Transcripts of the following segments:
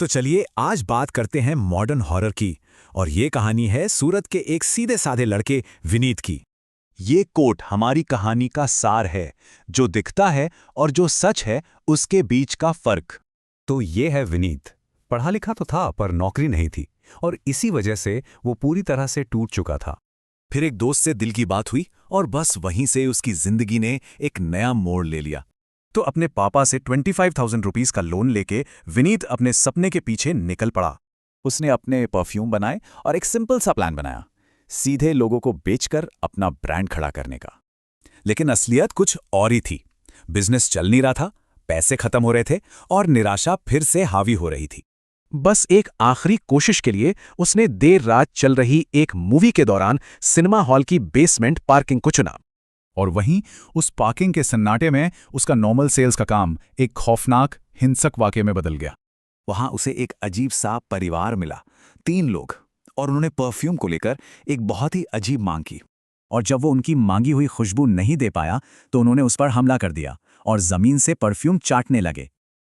तो चलिए आज बात करते हैं मॉडर्न हॉरर की। और ये कहानी है सूरत के एक सीधे साधे लड़के विनीत की। ये कोट हमारी कहानी का सार है, जो दिखता है और जो सच है उसके बीच का फर्क। तो ये है विनीत। पढ़ा लिखा तो था पर नौकरी नहीं थी, और इसी वजह से वो पूरी तरह से टूट चुका था। फिर एक दोस्त से दिल की बात हुई और बस वहीं से उसकी जिंदगी ने एक नया मोड़ ले लिया। तो अपने पापा से 25,000 रुपीस का लोन लेके विनीत अपने सपने के पीछे निकल पड़ा। उसने अपने परफ्यूम बनाए और एक सिंपल सा प्लान बनाया, सीधे लोगों को बेचकर अपना ब्रांड खड़ा करने का। लेकिन असलियत कुछ और ही थी। बिजनेस चल नहीं रहा था, पैसे खत्म हो रहे थे और निराशा फिर से हावी हो रही थी। बस एक आखिरी कोशिश के लिए उसने देर रात चल रही एक मूवी के दौरान सिनेमा हॉल की बेसमेंट पार्किंग को चुना। और वहीं उस पार्किंग के सन्नाटे में उसका नॉर्मल सेल्स का काम एक खौफनाक हिंसक वाकये में बदल गया। वहां उसे एक अजीब सा परिवार मिला, 3 लोग, और उन्होंने परफ्यूम को लेकर एक बहुत ही अजीब मांग की। और जब वो उनकी मांगी हुई खुशबू नहीं दे पाया तो उन्होंने उस पर हमला कर दिया और जमीन से परफ्यूम चाटने लगे।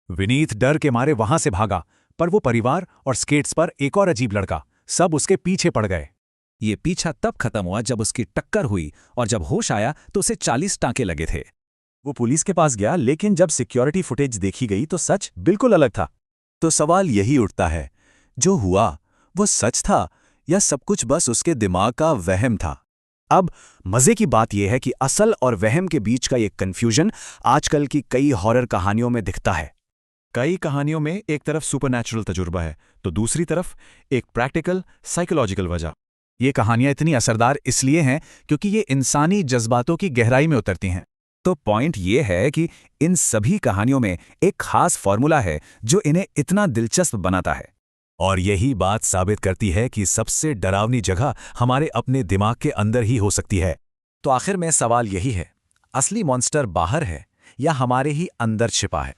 विनीत डर के मारे वहां से भागा, पर वो परिवार और स्केट्स पर एक और अजीब लड़का, सब उसके पीछे पड़ गए। ये पीछा तब खत्म हुआ जब उसकी टक्कर हुई, और जब होश आया तो उसे 40 टांके लगे थे। वो पुलिस के पास गया, लेकिन जब सिक्योरिटी फुटेज देखी गई तो सच बिल्कुल अलग था। तो सवाल यही उठता है, जो हुआ वो सच था या सब कुछ बस उसके दिमाग का वहम था? अब मजे की बात यह है कि असल और वहम के बीच का ये कन्फ्यूजन आजकल की कई हॉरर कहानियों में दिखता है। कई कहानियों में एक तरफ सुपरनैचुरल तजुर्बा है तो दूसरी तरफ एक प्रैक्टिकल साइकोलॉजिकल वजह। ये कहानियां इतनी असरदार इसलिए हैं क्योंकि ये इंसानी जज्बातों की गहराई में उतरती हैं। तो पॉइंट ये है कि इन सभी कहानियों में एक खास फॉर्मूला है जो इन्हें इतना दिलचस्प बनाता है। और यही बात साबित करती है कि सबसे डरावनी जगह हमारे अपने दिमाग के अंदर ही हो सकती है। तो आखिर में सवाल यही है, असली मॉन्स्टर बाहर है या हमारे ही अंदर छिपा है?